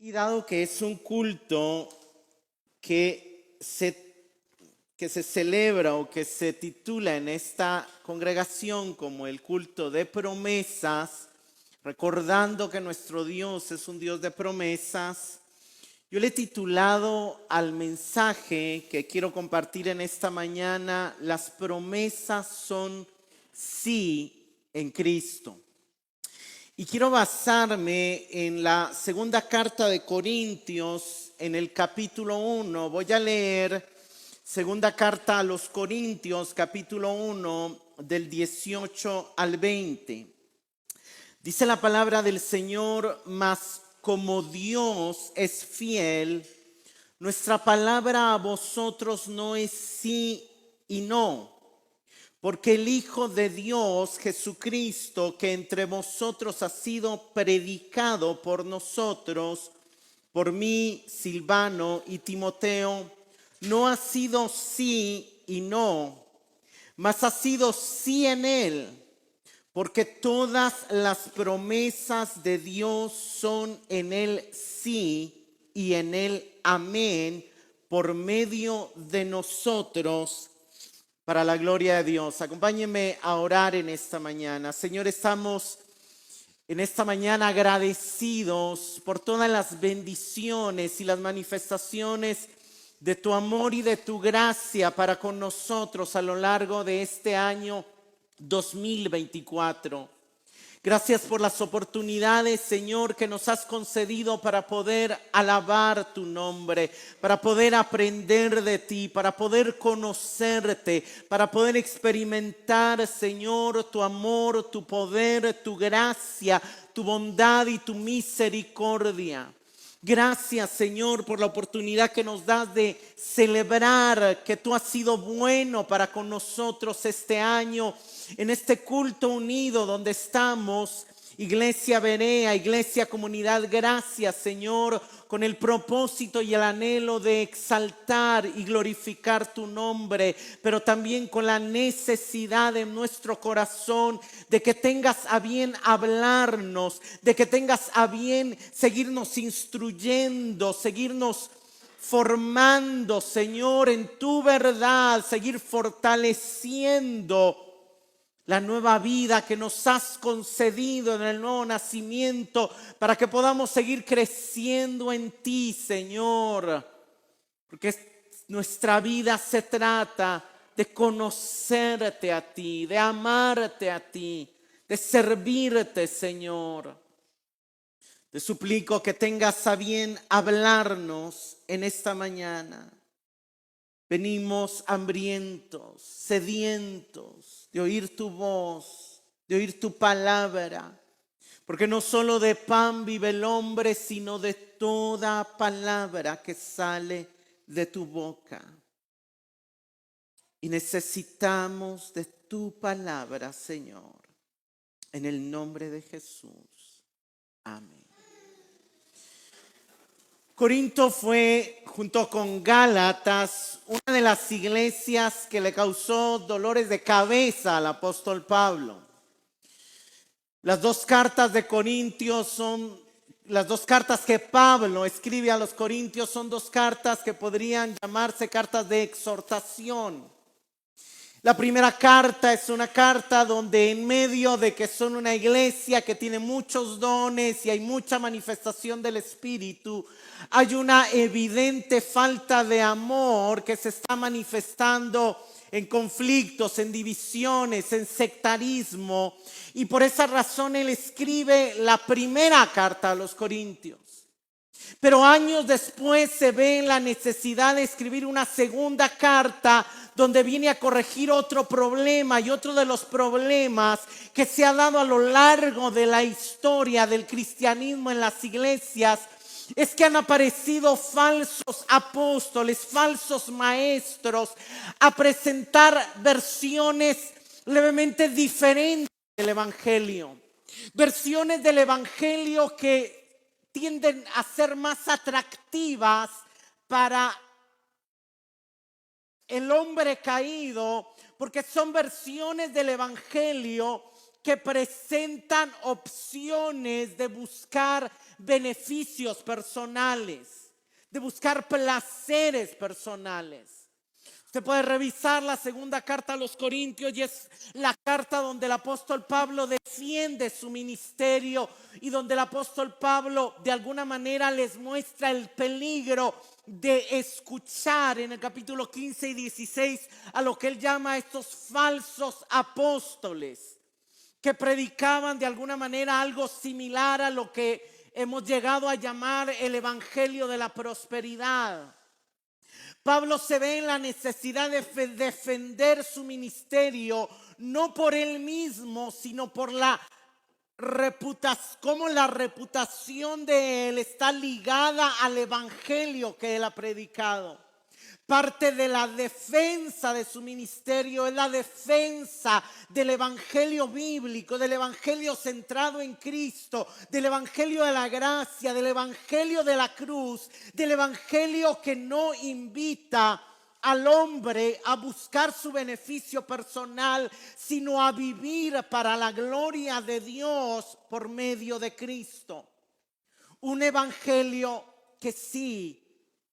Y dado que es un culto que se celebra o que se titula en esta congregación como el culto de promesas, recordando que nuestro Dios es un Dios de promesas, yo le he titulado al mensaje que quiero compartir en esta mañana: las promesas son sí en Cristo. Y quiero basarme en la segunda carta de Corintios, en el capítulo 1. Voy a leer segunda carta a los Corintios, capítulo 1, del 18 al 20. Dice la palabra del Señor: mas como Dios es fiel, nuestra palabra a vosotros no es sí y no. Porque el Hijo de Dios, Jesucristo, que entre vosotros ha sido predicado por nosotros, por mí, Silvano y Timoteo, no ha sido sí y no, mas ha sido sí en él, porque todas las promesas de Dios son en él sí y en él amén, por medio de nosotros, para la gloria de Dios. Acompáñenme a orar en esta mañana. Señor, estamos en esta mañana agradecidos por todas las bendiciones y las manifestaciones de tu amor y de tu gracia para con nosotros a lo largo de este año 2024. Gracias por las oportunidades, Señor, que nos has concedido para poder alabar tu nombre, para poder aprender de ti, para poder conocerte, para poder experimentar, Señor, tu amor, tu poder, tu gracia, tu bondad y tu misericordia. Gracias, Señor, por la oportunidad que nos das de celebrar que tú has sido bueno para con nosotros este año, en este culto unido donde estamos, Iglesia Berea, Iglesia Comunidad. Gracias, Señor, con el propósito y el anhelo de exaltar y glorificar tu nombre, pero también con la necesidad en nuestro corazón de que tengas a bien hablarnos, de que tengas a bien seguirnos instruyendo, seguirnos formando, Señor, en tu verdad, seguir fortaleciendo la nueva vida que nos has concedido en el nuevo nacimiento, para que podamos seguir creciendo en ti, Señor. Porque nuestra vida se trata de conocerte a ti, de amarte a ti, de servirte, Señor. Te suplico que tengas a bien hablarnos en esta mañana. Venimos hambrientos, sedientos de oír tu voz, de oír tu palabra. Porque no solo de pan vive el hombre, sino de toda palabra que sale de tu boca. Y necesitamos de tu palabra, Señor. En el nombre de Jesús. Amén. Corinto fue, junto con Gálatas, una de las iglesias que le causó dolores de cabeza al apóstol Pablo. Las dos cartas de Corintios son, las dos cartas que Pablo escribe a los Corintios son dos cartas que podrían llamarse cartas de exhortación. La primera carta es una carta donde, en medio de que son una iglesia que tiene muchos dones y hay mucha manifestación del Espíritu, hay una evidente falta de amor que se está manifestando en conflictos, en divisiones, en sectarismo. Y por esa razón él escribe la primera carta a los Corintios. Pero años después se ve la necesidad de escribir una segunda carta donde viene a corregir otro problema, y otro de los problemas que se ha dado a lo largo de la historia del cristianismo en las iglesias es que han aparecido falsos apóstoles, falsos maestros, a presentar versiones levemente diferentes del evangelio, versiones del evangelio que tienden a ser más atractivas para el hombre caído, porque son versiones del evangelio que presentan opciones de buscar beneficios personales, de buscar placeres personales. Usted puede revisar la segunda carta a los Corintios y es la carta donde el apóstol Pablo defiende su ministerio y donde el apóstol Pablo de alguna manera les muestra el peligro de escuchar en el capítulo 15 y 16 a lo que él llama estos falsos apóstoles que predicaban de alguna manera algo similar a lo que hemos llegado a llamar el evangelio de la prosperidad. Pablo se ve en la necesidad de defender su ministerio, no por él mismo, sino por la reputación, como la reputación de él está ligada al evangelio que él ha predicado. Parte de la defensa de su ministerio es la defensa del evangelio bíblico, del evangelio centrado en Cristo, del evangelio de la gracia, del evangelio de la cruz, del evangelio que no invita al hombre a buscar su beneficio personal, sino a vivir para la gloria de Dios por medio de Cristo. Un evangelio que sí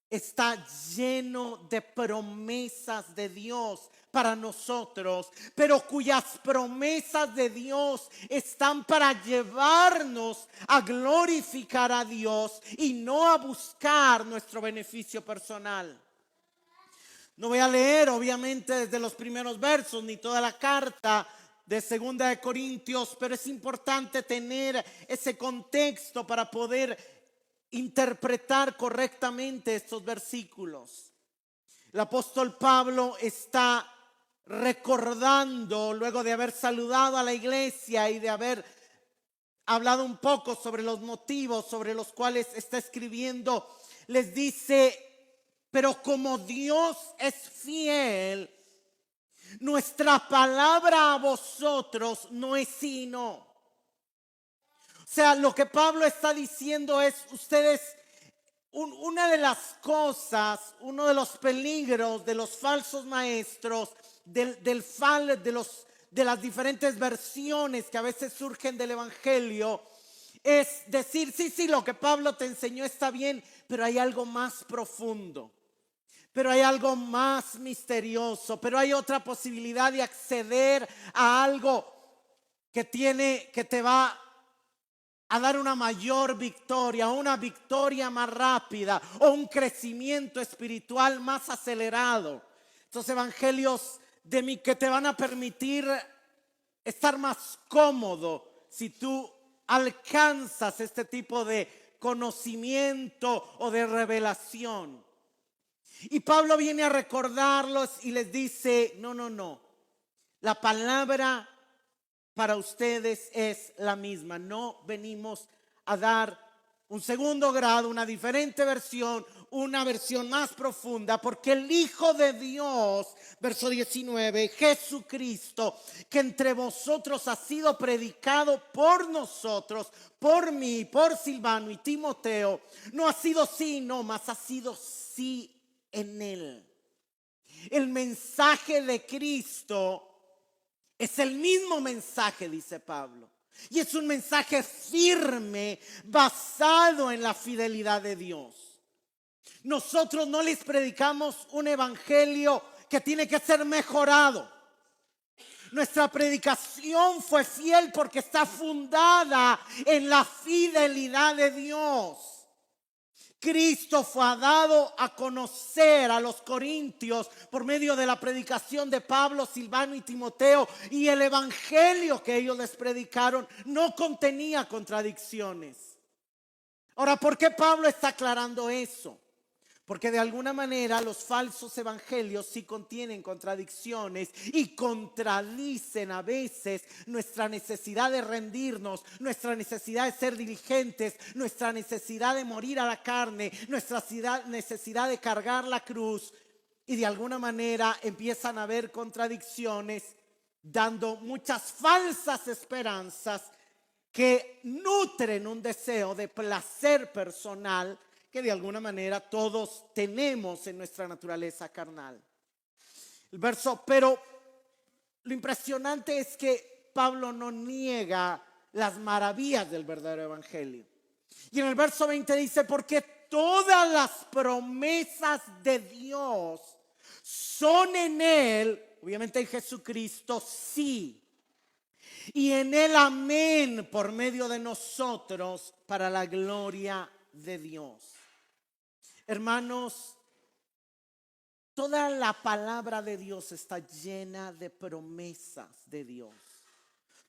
está lleno de promesas de Dios para nosotros, pero cuyas promesas de Dios están para llevarnos a glorificar a Dios y no a buscar nuestro beneficio personal. No voy a leer obviamente desde los primeros versos ni toda la carta de Segunda de Corintios, pero es importante tener ese contexto para poder interpretar correctamente estos versículos. El apóstol Pablo está recordando, luego de haber saludado a la iglesia y de haber hablado un poco sobre los motivos sobre los cuales está escribiendo, les dice: pero como Dios es fiel, nuestra palabra a vosotros no es sí y no. O sea, lo que Pablo está diciendo es: ustedes, una de las cosas, uno de los peligros de los falsos maestros, de las diferentes versiones que a veces surgen del evangelio, es decir, sí, lo que Pablo te enseñó está bien, pero hay algo más profundo. Pero hay algo más misterioso, pero hay otra posibilidad de acceder a algo que te va a dar una mayor victoria, una victoria más rápida o un crecimiento espiritual más acelerado. Estos evangelios que te van a permitir estar más cómodo si tú alcanzas este tipo de conocimiento o de revelación. Y Pablo viene a recordarlos y les dice: no, la palabra para ustedes es la misma. No venimos a dar un segundo grado, una diferente versión, una versión más profunda, porque el Hijo de Dios, verso 19, Jesucristo, que entre vosotros ha sido predicado por nosotros, por mí, por Silvano y Timoteo, no ha sido sí, no, mas ha sido sí en él. El mensaje de Cristo es el mismo mensaje, dice Pablo, y es un mensaje firme basado en la fidelidad de Dios. Nosotros no les predicamos un evangelio que tiene que ser mejorado. Nuestra predicación fue fiel porque está fundada en la fidelidad de Dios. Cristo fue dado a conocer a los corintios por medio de la predicación de Pablo, Silvano y Timoteo, y el evangelio que ellos les predicaron no contenía contradicciones. Ahora, ¿por qué Pablo está aclarando eso? Porque de alguna manera los falsos evangelios sí contienen contradicciones y contradicen a veces nuestra necesidad de rendirnos, nuestra necesidad de ser diligentes, nuestra necesidad de morir a la carne, nuestra necesidad de cargar la cruz, y de alguna manera empiezan a haber contradicciones, dando muchas falsas esperanzas que nutren un deseo de placer personal que de alguna manera todos tenemos en nuestra naturaleza carnal. El verso, pero lo impresionante es que Pablo no niega las maravillas del verdadero evangelio. Y en el verso 20 dice, porque todas las promesas de Dios son en Él, obviamente en Jesucristo, sí. Y en Él, amén, por medio de nosotros, para la gloria de Dios. Hermanos, toda la palabra de Dios está llena de promesas de Dios.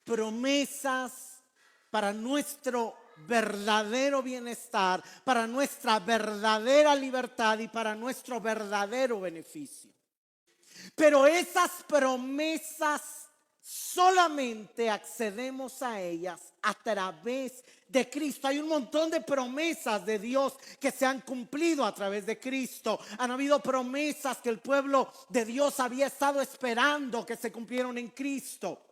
Promesas para nuestro verdadero bienestar, para nuestra verdadera libertad y para nuestro verdadero beneficio. Pero esas promesas solamente accedemos a ellas a través de Cristo. Hay un montón de promesas de Dios que se han cumplido a través de Cristo. Han habido promesas que el pueblo de Dios había estado esperando que se cumplieron en Cristo.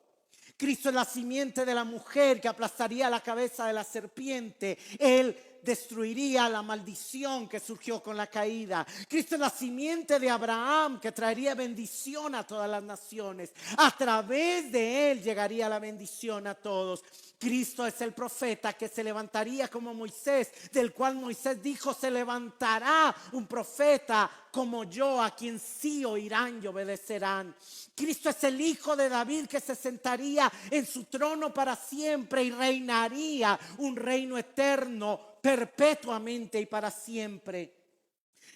Cristo es la simiente de la mujer que aplastaría la cabeza de la serpiente. Él destruiría la maldición que surgió con la caída. Cristo es la simiente de Abraham que traería bendición a todas las naciones. A través de él llegaría la bendición a todos. Cristo es el profeta que se levantaría como Moisés, del cual Moisés dijo, se levantará un profeta como yo, a quien sí oirán y obedecerán. Cristo es el hijo de David que se sentaría en su trono para siempre y reinaría un reino eterno, perpetuamente y para siempre.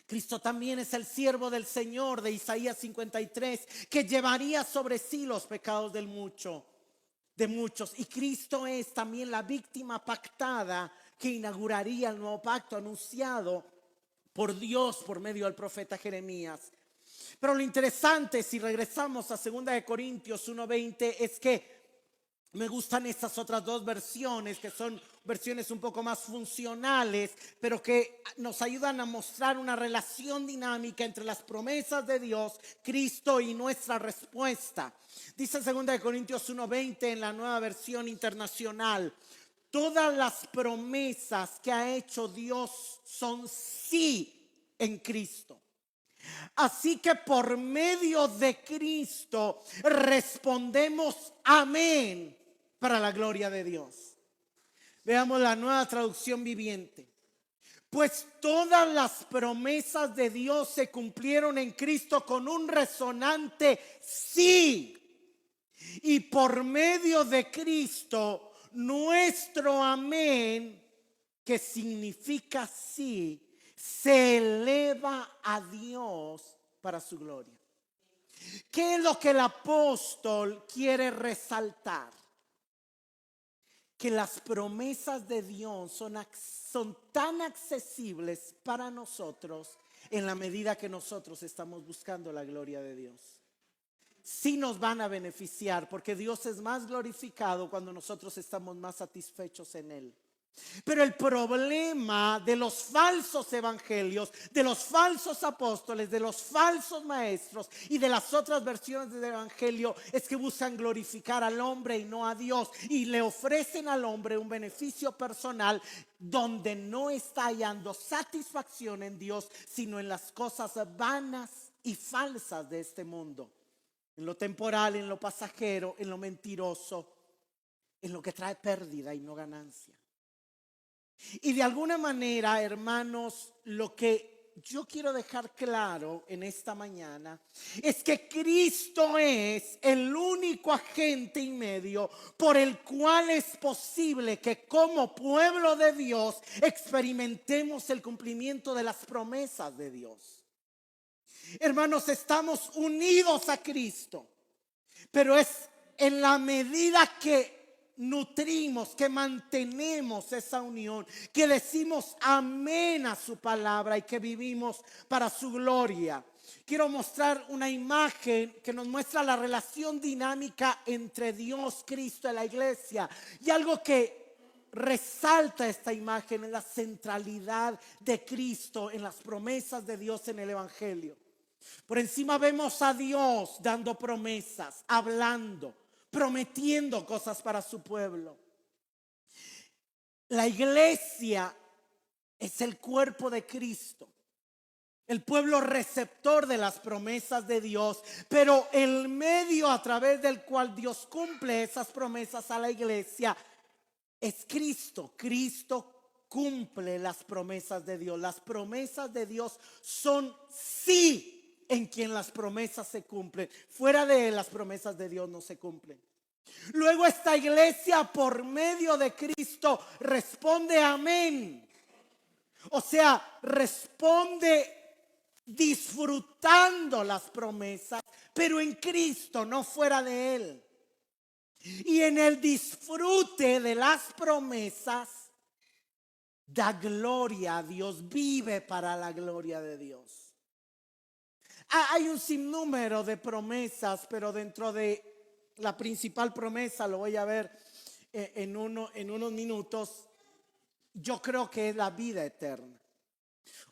Cristo también es el siervo del Señor de Isaías 53, que llevaría sobre sí los pecados de muchos. Y Cristo es también la víctima pactada que inauguraría el nuevo pacto anunciado por Dios por medio del profeta Jeremías. Pero lo interesante, si regresamos a 2 de Corintios 1:20, es que me gustan estas otras dos versiones, que son versiones un poco más funcionales, pero que nos ayudan a mostrar una relación dinámica entre las promesas de Dios, Cristo y nuestra respuesta. Dice 2 de Corintios 1:20 en la Nueva Versión Internacional: todas las promesas que ha hecho Dios son sí en Cristo. Así que por medio de Cristo respondemos amén para la gloria de Dios. Veamos la Nueva Traducción Viviente. Pues todas las promesas de Dios se cumplieron en Cristo con un resonante sí. Y por medio de Cristo, nuestro amén, que significa sí, se eleva a Dios para su gloria. ¿Qué es lo que el apóstol quiere resaltar? Que las promesas de Dios son tan accesibles para nosotros en la medida que nosotros estamos buscando la gloria de Dios. Sí nos van a beneficiar porque Dios es más glorificado cuando nosotros estamos más satisfechos en Él. Pero el problema de los falsos evangelios, de los falsos apóstoles, de los falsos maestros y de las otras versiones del evangelio es que buscan glorificar al hombre y no a Dios, y le ofrecen al hombre un beneficio personal donde no está hallando satisfacción en Dios, sino en las cosas vanas y falsas de este mundo, en lo temporal, en lo pasajero, en lo mentiroso, en lo que trae pérdida y no ganancia. Y de alguna manera, hermanos, lo que yo quiero dejar claro en esta mañana es que Cristo es el único agente y medio por el cual es posible que como pueblo de Dios experimentemos el cumplimiento de las promesas de Dios. Hermanos, estamos unidos a Cristo, pero es en la medida que nutrimos, que mantenemos esa unión, que decimos amén a su palabra y que vivimos para su gloria. Quiero mostrar una imagen que nos muestra la relación dinámica entre Dios, Cristo y la iglesia. Y algo que resalta esta imagen es la centralidad de Cristo en las promesas de Dios en el evangelio. Por encima vemos a Dios dando promesas, hablando, prometiendo cosas para su pueblo. La iglesia es el cuerpo de Cristo. el pueblo receptor de las promesas de Dios, pero el medio a través del cual Dios cumple esas promesas a la iglesia es Cristo. Cristo cumple las promesas de Dios. Las promesas de Dios son sí en quien las promesas se cumplen. Fuera de él, las promesas de Dios no se cumplen. Luego esta iglesia por medio de Cristo responde amén. O sea, responde disfrutando las promesas, pero en Cristo, no fuera de él. Y en el disfrute de las promesas da gloria a Dios, vive para la gloria de Dios. Hay un sinnúmero de promesas, pero dentro de la principal promesa, lo voy a ver en unos minutos, yo creo que es la vida eterna.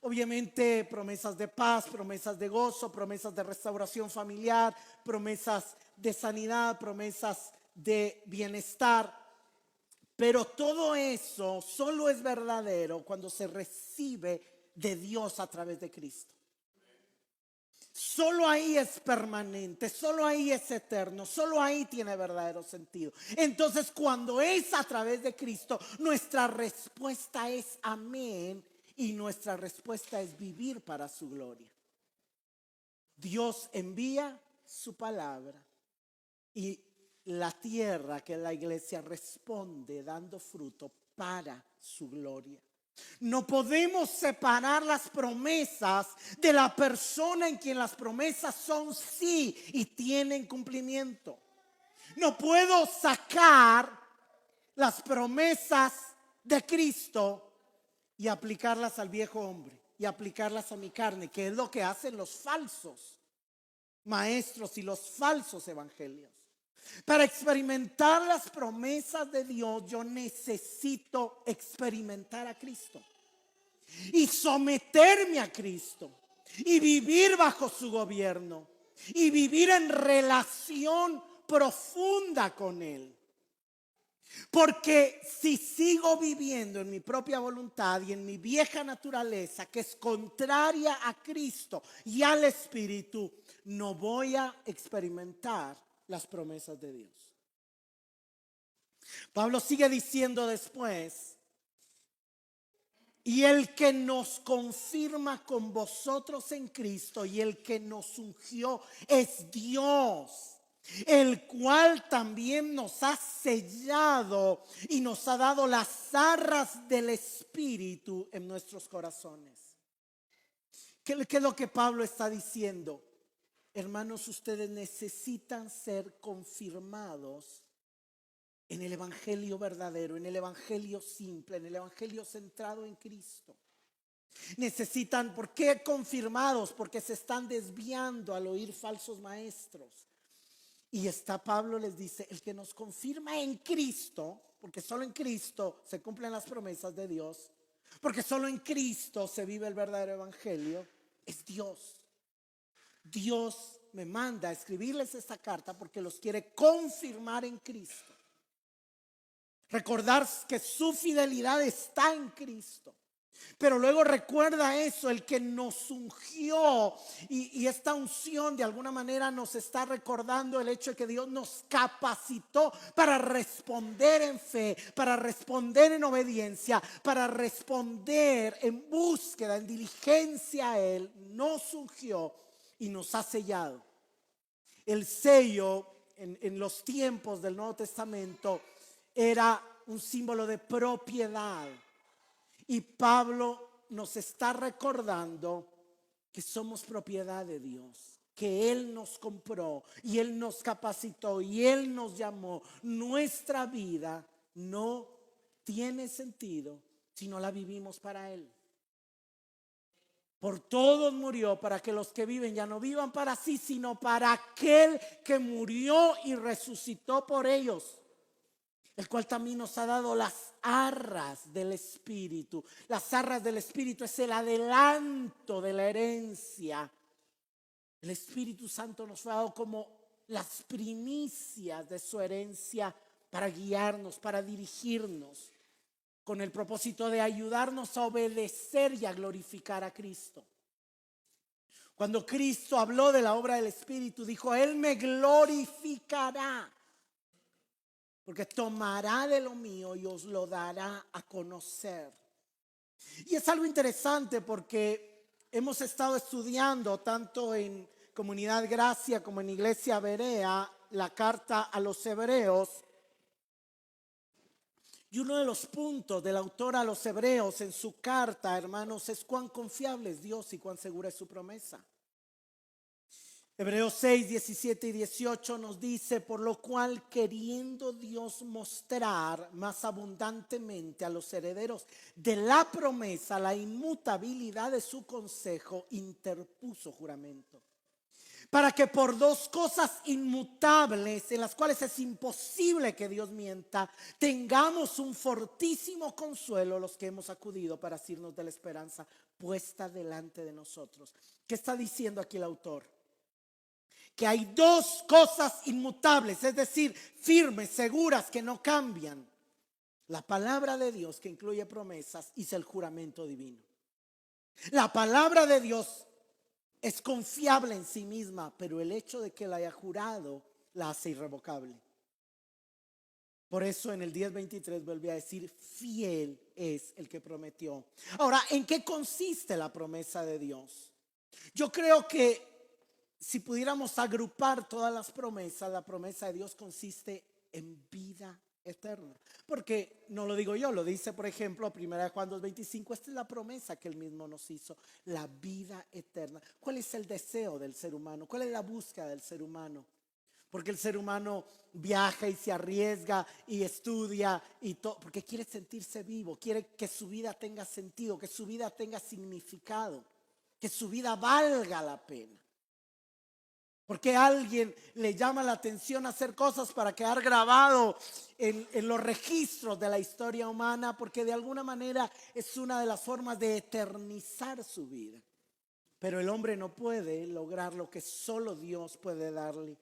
Obviamente promesas de paz, promesas de gozo, promesas de restauración familiar, promesas de sanidad, promesas de bienestar. Pero todo eso solo es verdadero cuando se recibe de Dios a través de Cristo. Solo ahí es permanente, solo ahí es eterno, solo ahí tiene verdadero sentido. Entonces, cuando es a través de Cristo, nuestra respuesta es amén y nuestra respuesta es vivir para su gloria. Dios envía su palabra y la tierra, que es la iglesia, responde dando fruto para su gloria. No podemos separar las promesas de la persona en quien las promesas son sí y tienen cumplimiento. No puedo sacar las promesas de Cristo y aplicarlas al viejo hombre y aplicarlas a mi carne, que es lo que hacen los falsos maestros y los falsos evangelios. Para experimentar las promesas de Dios, yo necesito experimentar a Cristo y someterme a Cristo y vivir bajo su gobierno y vivir en relación profunda con Él. Porque si sigo viviendo en mi propia voluntad y en mi vieja naturaleza, que es contraria a Cristo y al Espíritu, no voy a experimentar las promesas de Dios. Pablo sigue diciendo después: y el que nos confirma con vosotros en Cristo y el que nos ungió es Dios, el cual también nos ha sellado y nos ha dado las arras del Espíritu en nuestros corazones. ¿Qué es lo que Pablo está diciendo? Hermanos, ustedes necesitan ser confirmados en el evangelio verdadero, en el evangelio simple, en el evangelio centrado en Cristo. Necesitan, ¿por qué confirmados? Porque se están desviando al oír falsos maestros. Y Pablo les dice: el que nos confirma en Cristo, porque solo en Cristo se cumplen las promesas de Dios, porque solo en Cristo se vive el verdadero evangelio, es Dios. Dios me manda a escribirles esta carta porque los quiere confirmar en Cristo. Recordar que su fidelidad está en Cristo. Pero luego recuerda eso, el que nos ungió, y esta unción de alguna manera nos está recordando el hecho de que Dios nos capacitó para responder en fe, para responder en obediencia, para responder en búsqueda, en diligencia a Él. Nos ungió y nos ha sellado. El sello en los tiempos del Nuevo Testamento era un símbolo de propiedad. Y Pablo nos está recordando que somos propiedad de Dios, que Él nos compró y Él nos capacitó y Él nos llamó. Nuestra vida no tiene sentido si no la vivimos para Él. Por todos murió, para que los que viven ya no vivan para sí, sino para aquel que murió y resucitó por ellos, el cual también nos ha dado las arras del Espíritu. Las arras del Espíritu es el adelanto de la herencia. El Espíritu Santo nos ha dado como las primicias de su herencia para guiarnos, para dirigirnos, con el propósito de ayudarnos a obedecer y a glorificar a Cristo. Cuando Cristo habló de la obra del Espíritu, dijo: Él me glorificará, porque tomará de lo mío y os lo dará a conocer. Y es algo interesante porque hemos estado estudiando tanto en Comunidad Gracia como en Iglesia Berea la carta a los Hebreos. Y uno de los puntos del autor a los Hebreos en su carta, hermanos, es cuán confiable es Dios y cuán segura es su promesa. Hebreos 6, 17 y 18 nos dice: por lo cual, queriendo Dios mostrar más abundantemente a los herederos de la promesa la inmutabilidad de su consejo, interpuso juramento, para que por dos cosas inmutables, en las cuales es imposible que Dios mienta, tengamos un fortísimo consuelo los que hemos acudido para asirnos de la esperanza puesta delante de nosotros. ¿Qué está diciendo aquí el autor? Que hay dos cosas inmutables, es decir, firmes, seguras, que no cambian: la palabra de Dios, que incluye promesas, y el juramento divino. La palabra de Dios es confiable en sí misma, pero el hecho de que la haya jurado la hace irrevocable. Por eso en el 10:23 vuelve a decir: fiel es el que prometió. Ahora, ¿en qué consiste la promesa de Dios? Yo creo que si pudiéramos agrupar todas las promesas, la promesa de Dios consiste en vida eterna. Porque no lo digo yo, lo dice por ejemplo 1 Juan 2:25. Esta es la promesa que él mismo nos hizo: la vida eterna. ¿Cuál es el deseo del ser humano? ¿Cuál es la búsqueda del ser humano? Porque el ser humano viaja y se arriesga y estudia y todo, porque quiere sentirse vivo, quiere que su vida tenga sentido, que su vida tenga significado, que su vida valga la pena. Porque a alguien le llama la atención hacer cosas para quedar grabado en los registros de la historia humana, porque de alguna manera es una de las formas de eternizar su vida. Pero el hombre no puede lograr lo que solo Dios puede darle: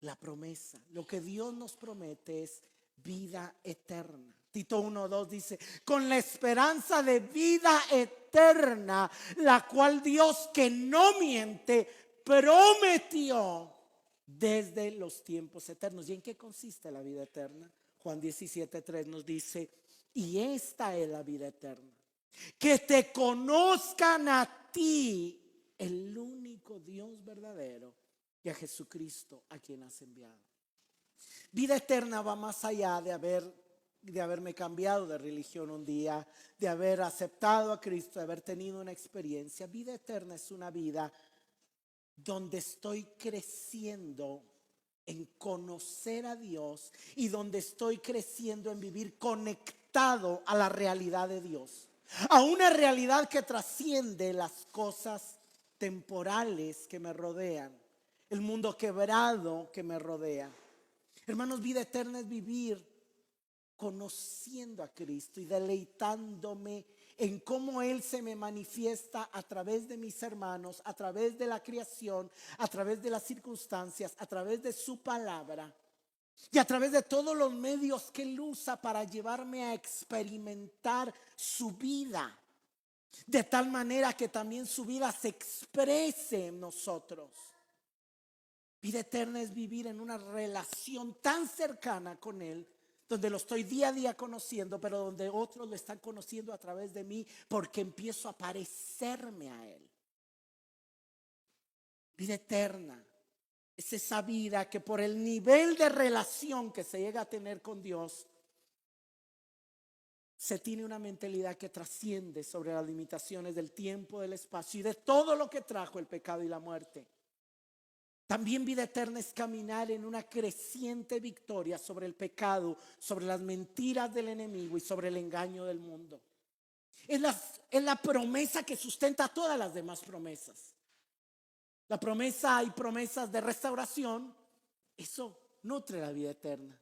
la promesa. Lo que Dios nos promete es vida eterna. Tito 1:2 dice: con la esperanza de vida eterna, la cual Dios, que no miente, prometió desde los tiempos eternos. ¿Y en qué consiste la vida eterna? Juan 17:3 nos dice: y esta es la vida eterna, que te conozcan a ti, el único Dios verdadero, y a Jesucristo, a quien has enviado. Vida eterna va más allá de haberme cambiado de religión un día, de haber aceptado a Cristo, de haber tenido una experiencia. Vida eterna es una vida donde estoy creciendo en conocer a Dios y donde estoy creciendo en vivir conectado a la realidad de Dios, a una realidad que trasciende las cosas temporales que me rodean, el mundo quebrado que me rodea. Hermanos, vida eterna es vivir conociendo a Cristo y deleitándome en cómo Él se me manifiesta a través de mis hermanos, a través de la creación, a través de las circunstancias, a través de su palabra y a través de todos los medios que Él usa para llevarme a experimentar su vida, de tal manera que también su vida se exprese en nosotros. Vida eterna es vivir en una relación tan cercana con Él, donde lo estoy día a día conociendo, pero donde otros lo están conociendo a través de mí, porque empiezo a parecerme a Él. Vida eterna es esa vida que por el nivel de relación que se llega a tener con Dios, se tiene una mentalidad que trasciende sobre las limitaciones del tiempo, del espacio y de todo lo que trajo el pecado y la muerte. También vida eterna es caminar en una creciente victoria sobre el pecado, sobre las mentiras del enemigo y sobre el engaño del mundo. Es la promesa que sustenta todas las demás promesas. La promesa, hay promesas de restauración, eso nutre la vida eterna.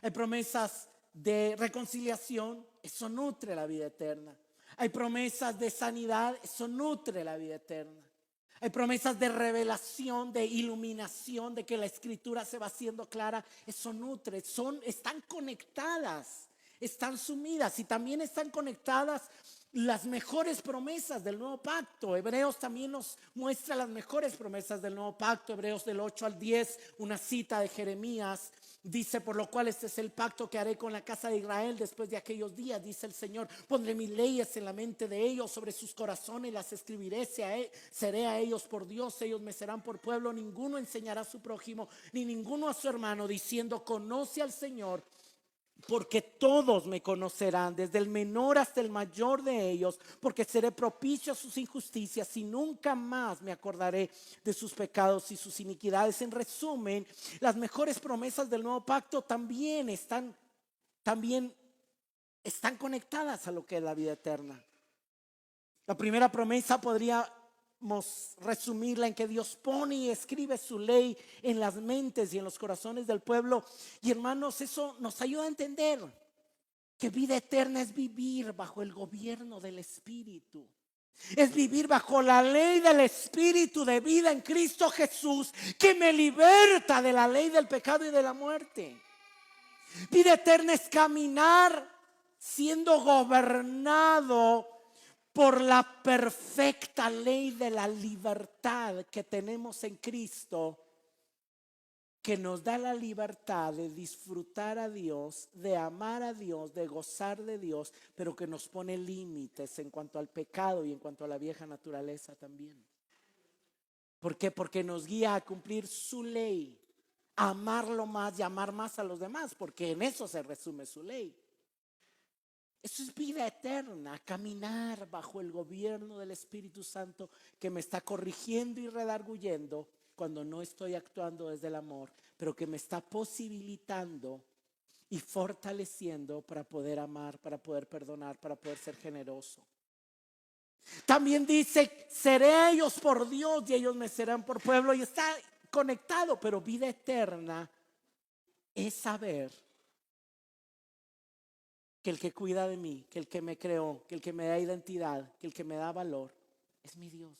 Hay promesas de reconciliación, eso nutre la vida eterna. Hay promesas de sanidad, eso nutre la vida eterna. Hay promesas de revelación, de iluminación, de que la escritura se va haciendo clara. Eso nutre, están conectadas, están sumidas y también están conectadas las mejores promesas del nuevo pacto. Hebreos también nos muestra las mejores promesas del nuevo pacto. Hebreos del 8 al 10, una cita de Jeremías. Dice: por lo cual este es el pacto que haré con la casa de Israel después de aquellos días, dice el Señor. Pondré mis leyes en la mente de ellos, sobre sus corazones las escribiré. Seré a ellos por Dios, ellos me serán por pueblo. Ninguno enseñará a su prójimo, ni ninguno a su hermano, diciendo: conoce al Señor, porque todos me conocerán, desde el menor hasta el mayor de ellos, porque seré propicio a sus injusticias y nunca más me acordaré de sus pecados y sus iniquidades. En resumen, las mejores promesas del nuevo pacto también están conectadas a lo que es la vida eterna. La primera promesa podríamos resumirla en que Dios pone y escribe su ley en las mentes y en los corazones del pueblo. Y hermanos, eso nos ayuda a entender que vida eterna es vivir bajo el gobierno del Espíritu. Es vivir bajo la ley del Espíritu de vida en Cristo Jesús, que me liberta de la ley del pecado y de la muerte. Vida eterna es caminar siendo gobernado por la perfecta ley de la libertad que tenemos en Cristo, que nos da la libertad de disfrutar a Dios, de amar a Dios, de gozar de Dios, pero que nos pone límites en cuanto al pecado y en cuanto a la vieja naturaleza también. ¿Por qué? Porque nos guía a cumplir su ley, a amarlo más y amar más a los demás, porque en eso se resume su ley. Eso es vida eterna, caminar bajo el gobierno del Espíritu Santo, que me está corrigiendo y redarguyendo cuando no estoy actuando desde el amor, pero que me está posibilitando y fortaleciendo para poder amar, para poder perdonar, para poder ser generoso. También dice: seré a ellos por Dios y ellos me serán por pueblo. Y está conectado, pero vida eterna es saber que el que cuida de mí, que el que me creó, que el que me da identidad, que el que me da valor, es mi Dios.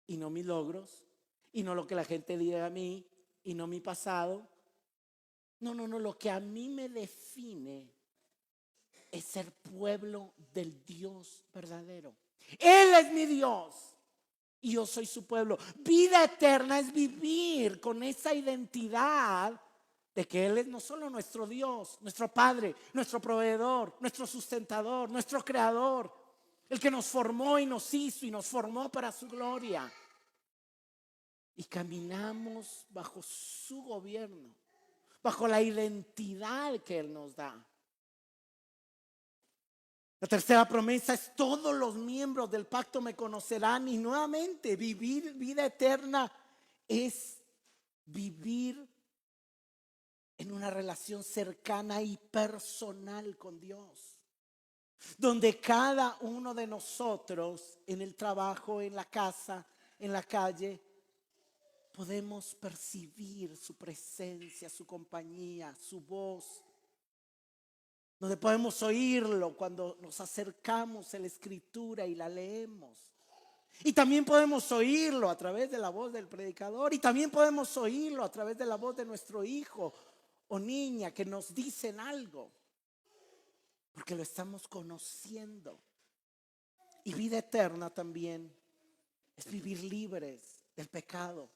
Y no mis logros, y no lo que la gente diga a mí, y no mi pasado. No, lo que a mí me define es ser pueblo del Dios verdadero. Él es mi Dios y yo soy su pueblo. Vida eterna es vivir con esa identidad de que Él es no solo nuestro Dios, nuestro Padre, nuestro proveedor, nuestro sustentador, nuestro creador, el que nos formó y nos hizo y nos formó para su gloria. Y caminamos bajo su gobierno, bajo la identidad que Él nos da. La tercera promesa es: todos los miembros del pacto me conocerán. Y nuevamente, vivir vida eterna es vivir en una relación cercana y personal con Dios, donde cada uno de nosotros, en el trabajo, en la casa, en la calle, podemos percibir su presencia, su compañía, su voz, donde podemos oírlo cuando nos acercamos a la Escritura y la leemos. Y también podemos oírlo a través de la voz del predicador, y también podemos oírlo a través de la voz de nuestro hijo o niña que nos dicen algo, porque lo estamos conociendo. Y vida eterna también es vivir libres del pecado,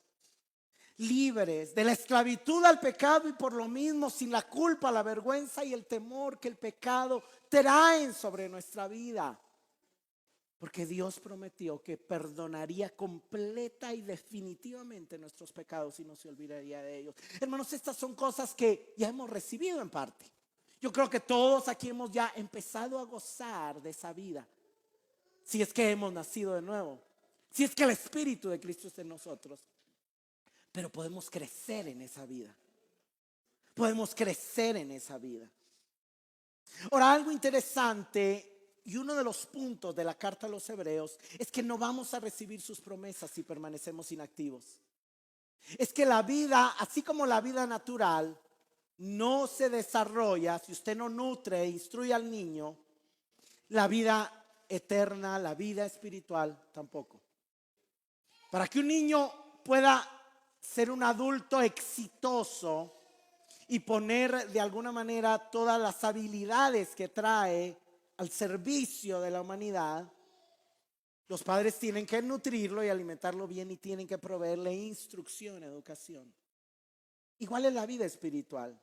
libres de la esclavitud al pecado, y por lo mismo sin la culpa, la vergüenza y el temor que el pecado traen sobre nuestra vida. Porque Dios prometió que perdonaría completa y definitivamente nuestros pecados y no se olvidaría de ellos. Hermanos, estas son cosas que ya hemos recibido en parte. Yo creo que todos aquí hemos ya empezado a gozar de esa vida, si es que hemos nacido de nuevo, si es que el Espíritu de Cristo está en nosotros. Pero podemos crecer en esa vida. Podemos crecer en esa vida. Ahora, algo interesante y uno de los puntos de la carta a los Hebreos es que no vamos a recibir sus promesas si permanecemos inactivos. Es que la vida, así como la vida natural, no se desarrolla si usted no nutre e instruye al niño. La vida eterna, la vida espiritual tampoco. Para que un niño pueda ser un adulto exitoso y poner de alguna manera todas las habilidades que trae al servicio de la humanidad, los padres tienen que nutrirlo y alimentarlo bien y tienen que proveerle instrucción, educación. Igual es la vida espiritual.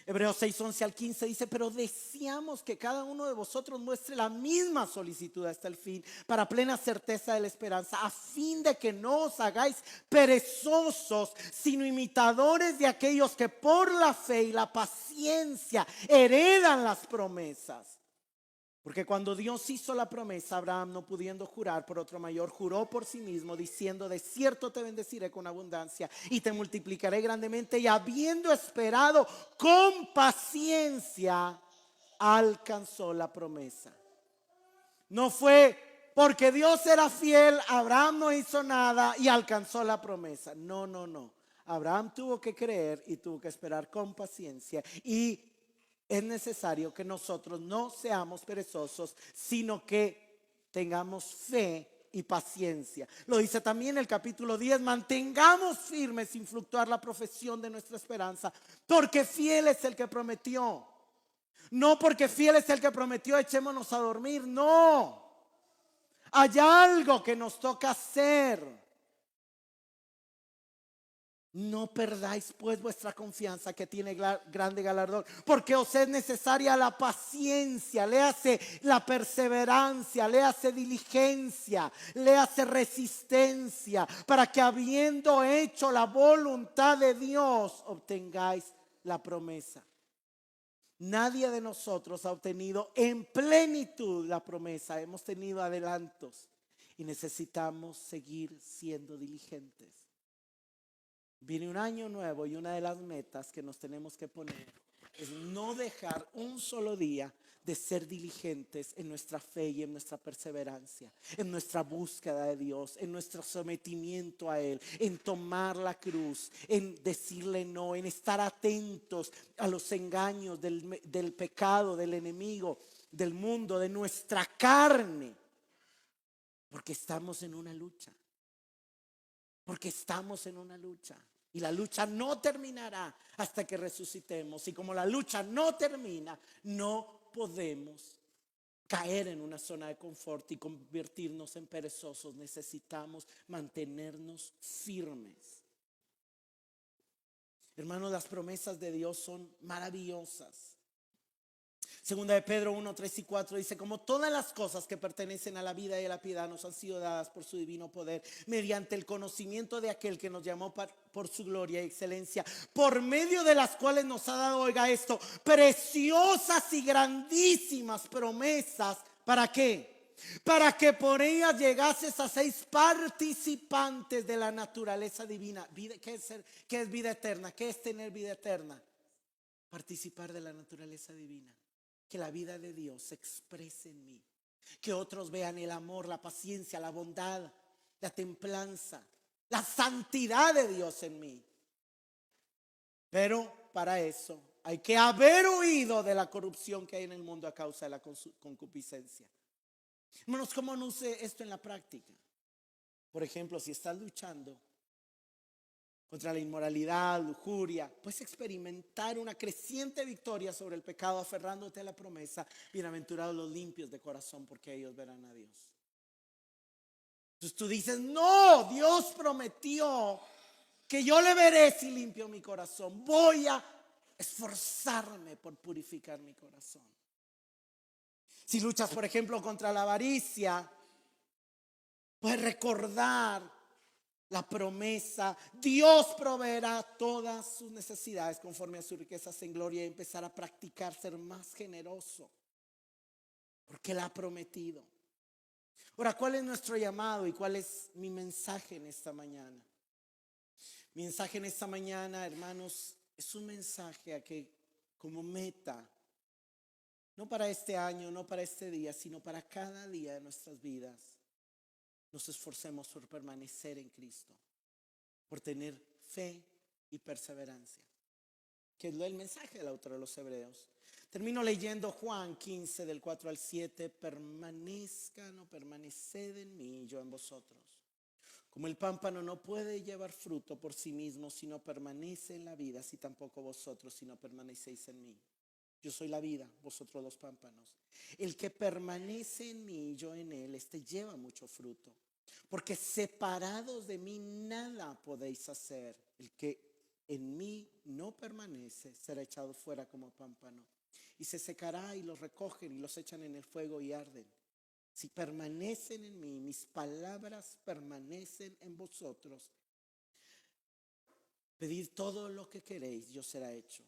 Hebreos 6, 11 al 15 dice: pero deseamos que cada uno de vosotros muestre la misma solicitud hasta el fin, para plena certeza de la esperanza, a fin de que no os hagáis perezosos, sino imitadores de aquellos que por la fe y la paciencia heredan las promesas. Porque cuando Dios hizo la promesa, Abraham, no pudiendo jurar por otro mayor, juró por sí mismo, diciendo: de cierto te bendeciré con abundancia y te multiplicaré grandemente. Y habiendo esperado con paciencia, alcanzó la promesa. No fue porque Dios era fiel, Abraham no hizo nada y alcanzó la promesa. No, no, no. Abraham tuvo que creer y tuvo que esperar con paciencia. Y es necesario que nosotros no seamos perezosos, sino que tengamos fe y paciencia. Lo dice también el capítulo 10: mantengamos firmes sin fluctuar la profesión de nuestra esperanza, porque fiel es el que prometió. No porque fiel es el que prometió, echémonos a dormir. No, hay algo que nos toca hacer. No perdáis pues vuestra confianza, que tiene grande galardón, porque os es necesaria la paciencia, léase la perseverancia, léase diligencia, léase resistencia, para que habiendo hecho la voluntad de Dios, obtengáis la promesa. Nadie de nosotros ha obtenido en plenitud la promesa. Hemos tenido adelantos y necesitamos seguir siendo diligentes. Viene un año nuevo y una de las metas que nos tenemos que poner es no dejar un solo día de ser diligentes en nuestra fe y en nuestra perseverancia, en nuestra búsqueda de Dios, en nuestro sometimiento a Él, en tomar la cruz, en decirle no, en estar atentos a los engaños del pecado, del enemigo, del mundo, de nuestra carne, porque estamos en una lucha. Porque estamos en una lucha y la lucha no terminará hasta que resucitemos. Y como la lucha no termina, no podemos caer en una zona de confort y convertirnos en perezosos. Necesitamos mantenernos firmes. Hermanos, las promesas de Dios son maravillosas. Segunda de Pedro 1, 3 y 4 dice: como todas las cosas que pertenecen a la vida y a la piedad nos han sido dadas por su divino poder, mediante el conocimiento de aquel que nos llamó por su gloria y excelencia, por medio de las cuales nos ha dado, oiga esto, preciosas y grandísimas promesas. ¿Para qué? Para que por ellas llegases a ser participantes de la naturaleza divina. ¿Qué es vida eterna? ¿Qué es tener vida eterna? Participar de la naturaleza divina. Que la vida de Dios se exprese en mí. Que otros vean el amor, la paciencia, la bondad, la templanza, la santidad de Dios en mí. Pero para eso hay que haber huido de la corrupción que hay en el mundo a causa de la concupiscencia. Hermanos, ¿cómo no use esto en la práctica? Por ejemplo, si estás luchando contra la inmoralidad, lujuria, puedes experimentar una creciente victoria sobre el pecado, aferrándote a la promesa: bienaventurados los limpios de corazón, porque ellos verán a Dios. Entonces tú dices: no, Dios prometió que yo le veré si limpio mi corazón. Voy a esforzarme por purificar mi corazón. Si luchas, por ejemplo, contra la avaricia, puedes recordar la promesa: Dios proveerá todas sus necesidades conforme a sus riquezas en gloria, y empezar a practicar ser más generoso, porque Él ha prometido. Ahora, ¿cuál es nuestro llamado y cuál es mi mensaje en esta mañana? Mi mensaje en esta mañana, hermanos, es un mensaje a que, como meta, no para este año, no para este día, sino para cada día de nuestras vidas, nos esforcemos por permanecer en Cristo, por tener fe y perseverancia, que es el mensaje del autor de los Hebreos. Termino leyendo Juan 15 del 4 al 7: permanezcan o permaneced en mí y yo en vosotros. Como el pámpano no puede llevar fruto por sí mismo si no permanece en la vida, así tampoco vosotros si no permanecéis en mí. Yo soy la vida, vosotros los pámpanos. El que permanece en mí y yo en él, este lleva mucho fruto. Porque separados de mí nada podéis hacer. El que en mí no permanece será echado fuera como pámpano. Y se secará y los recogen y los echan en el fuego y arden. Si permanecen en mí, mis palabras permanecen en vosotros. Pedid todo lo que queréis y os será hecho.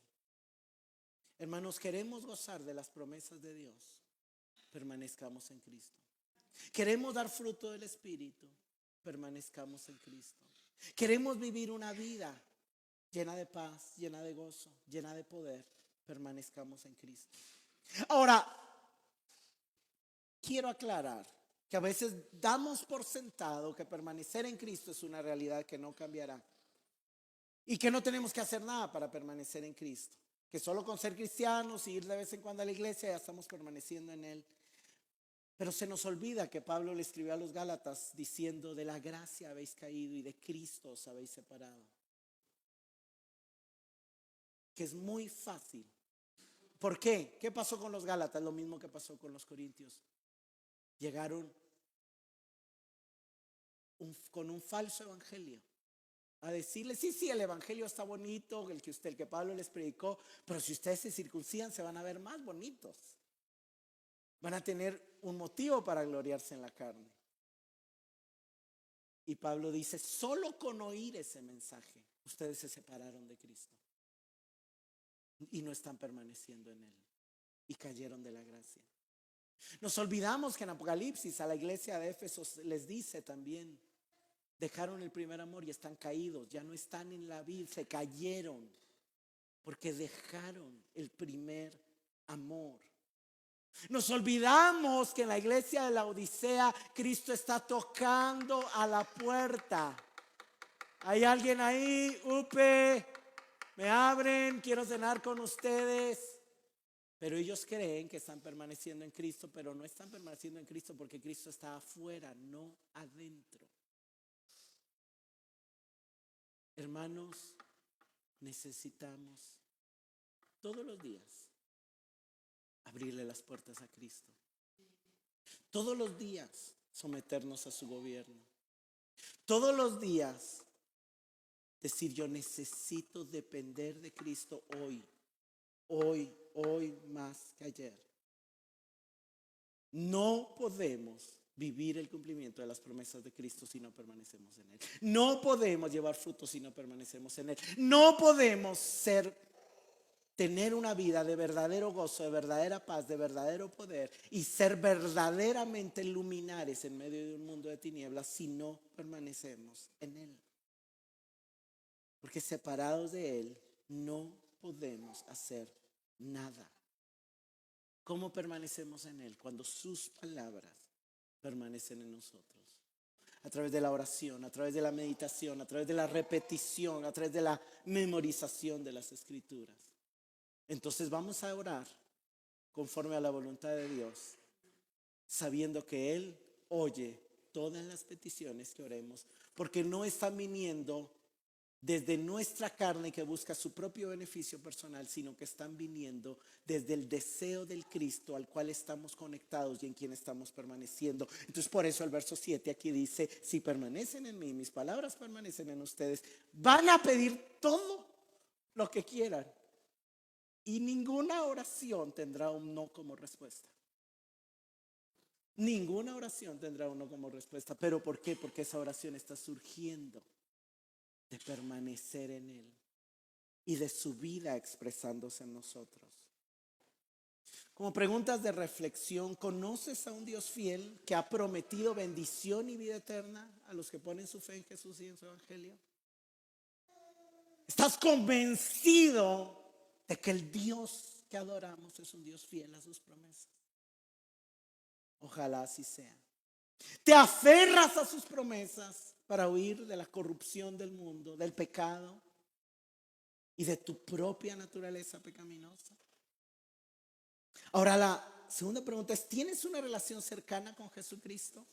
Hermanos, queremos gozar de las promesas de Dios. Permanezcamos en Cristo. Queremos dar fruto del Espíritu. Permanezcamos en Cristo. Queremos vivir una vida llena de paz, llena de gozo, llena de poder. Permanezcamos en Cristo. Ahora, quiero aclarar que a veces damos por sentado que permanecer en Cristo es una realidad que no cambiará y que no tenemos que hacer nada para permanecer en Cristo, que solo con ser cristianos y ir de vez en cuando a la iglesia ya estamos permaneciendo en Él. Pero se nos olvida que Pablo le escribió a los Gálatas diciendo: de la gracia habéis caído y de Cristo os habéis separado. Que es muy fácil. ¿Por qué? ¿Qué pasó con los Gálatas? Lo mismo que pasó con los Corintios. Llegaron con un falso evangelio a decirles: sí, el evangelio está bonito, el que Pablo les predicó, pero si ustedes se circuncidan se van a ver más bonitos. Van a tener un motivo para gloriarse en la carne. Y Pablo dice: solo con oír ese mensaje ustedes se separaron de Cristo y no están permaneciendo en Él y cayeron de la gracia. Nos olvidamos que en Apocalipsis a la iglesia de Éfeso les dice también: dejaron el primer amor y están caídos, ya no están en la vida, se cayeron porque dejaron el primer amor. Nos olvidamos que en la iglesia de la Odisea Cristo está tocando a la puerta. ¿Hay alguien ahí? Upe, me abren, quiero cenar con ustedes. Pero ellos creen que están permaneciendo en Cristo, pero no están permaneciendo en Cristo porque Cristo está afuera, no adentro. Hermanos, necesitamos todos los días abrirle las puertas a Cristo. Todos los días someternos a su gobierno. Todos los días decir: yo necesito depender de Cristo hoy más que ayer. No podemos vivir el cumplimiento de las promesas de Cristo si no permanecemos en Él. No podemos llevar frutos si no permanecemos en Él. No podemos tener una vida de verdadero gozo, de verdadera paz, de verdadero poder y ser verdaderamente luminares en medio de un mundo de tinieblas si no permanecemos en Él. Porque separados de Él no podemos hacer nada. ¿Cómo permanecemos en Él? Cuando sus palabras permanecen en nosotros. A través de la oración, a través de la meditación, a través de la repetición, a través de la memorización de las Escrituras. Entonces vamos a orar conforme a la voluntad de Dios, sabiendo que Él oye todas las peticiones que oremos, porque no están viniendo desde nuestra carne que busca su propio beneficio personal, sino que están viniendo desde el deseo del Cristo al cual estamos conectados y en quien estamos permaneciendo. Entonces por eso el verso 7 aquí dice: si permanecen en mí, mis palabras permanecen en ustedes, van a pedir todo lo que quieran y ninguna oración tendrá un no como respuesta. Ninguna oración tendrá un no como respuesta. ¿Pero por qué? Porque esa oración está surgiendo de permanecer en Él y de su vida expresándose en nosotros. Como preguntas de reflexión: ¿conoces a un Dios fiel que ha prometido bendición y vida eterna a los que ponen su fe en Jesús y en su evangelio? ¿Estás convencido de que el Dios que adoramos es un Dios fiel a sus promesas? Ojalá así sea. ¿Te aferras a sus promesas para huir de la corrupción del mundo, del pecado y de tu propia naturaleza pecaminosa? Ahora la segunda pregunta es: ¿tienes una relación cercana con Jesucristo?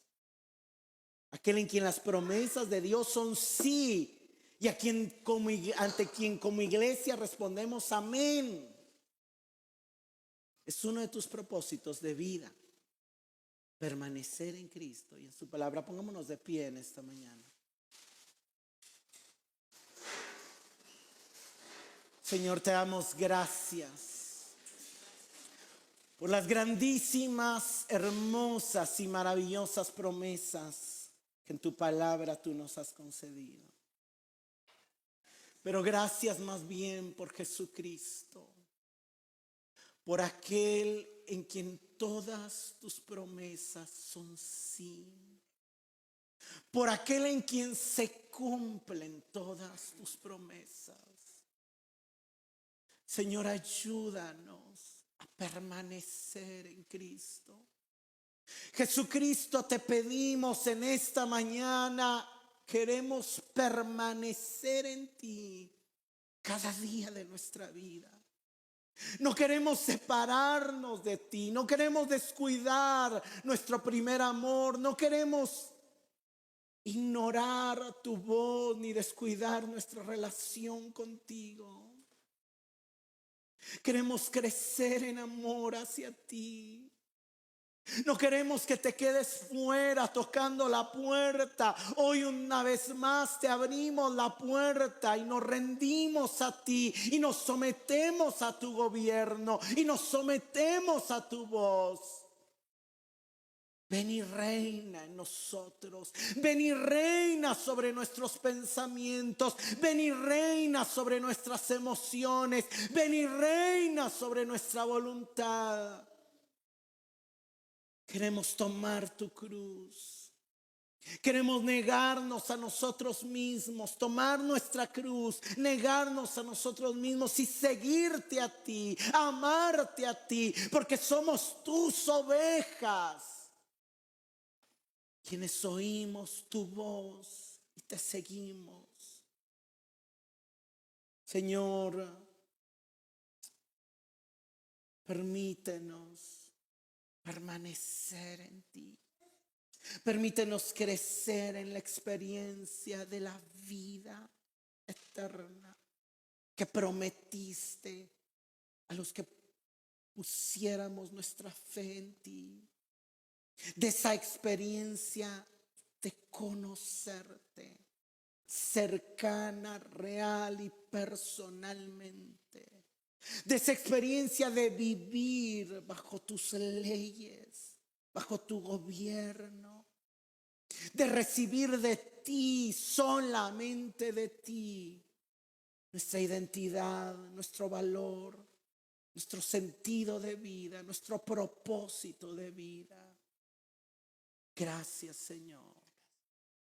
Aquel en quien las promesas de Dios son sí y ante quien como iglesia respondemos amén. Es uno de tus propósitos de vida, permanecer en Cristo y en su palabra. Pongámonos de pie en esta mañana. Señor, te damos gracias por las grandísimas, hermosas y maravillosas promesas que en tu palabra tú nos has concedido. Pero gracias más bien por Jesucristo, por aquel en quien todas tus promesas son sí, por aquel en quien se cumplen todas tus promesas. Señor, ayúdanos a permanecer en Cristo. Jesucristo, te pedimos en esta mañana, queremos permanecer en ti cada día de nuestra vida. No queremos separarnos de ti, no queremos descuidar nuestro primer amor, no queremos ignorar tu voz ni descuidar nuestra relación contigo. Queremos crecer en amor hacia ti. No queremos que te quedes fuera tocando la puerta. Hoy una vez más te abrimos la puerta y nos rendimos a ti y nos sometemos a tu gobierno y nos sometemos a tu voz. Ven y reina en nosotros. Ven y reina sobre nuestros pensamientos. Ven y reina sobre nuestras emociones. Ven y reina sobre nuestra voluntad. Queremos tomar tu cruz. Queremos negarnos a nosotros mismos, tomar nuestra cruz, negarnos a nosotros mismos y seguirte a ti, amarte a ti, porque somos tus ovejas, quienes oímos tu voz y te seguimos. Señor, permítenos permanecer en ti. Permítenos crecer en la experiencia de la vida eterna que prometiste a los que pusiéramos nuestra fe en ti. De esa experiencia de conocerte cercana, real y personalmente. De esa experiencia de vivir bajo tus leyes, bajo tu gobierno, de recibir de ti, solamente de ti, nuestra identidad, nuestro valor, nuestro sentido de vida, nuestro propósito de vida. Gracias, Señor.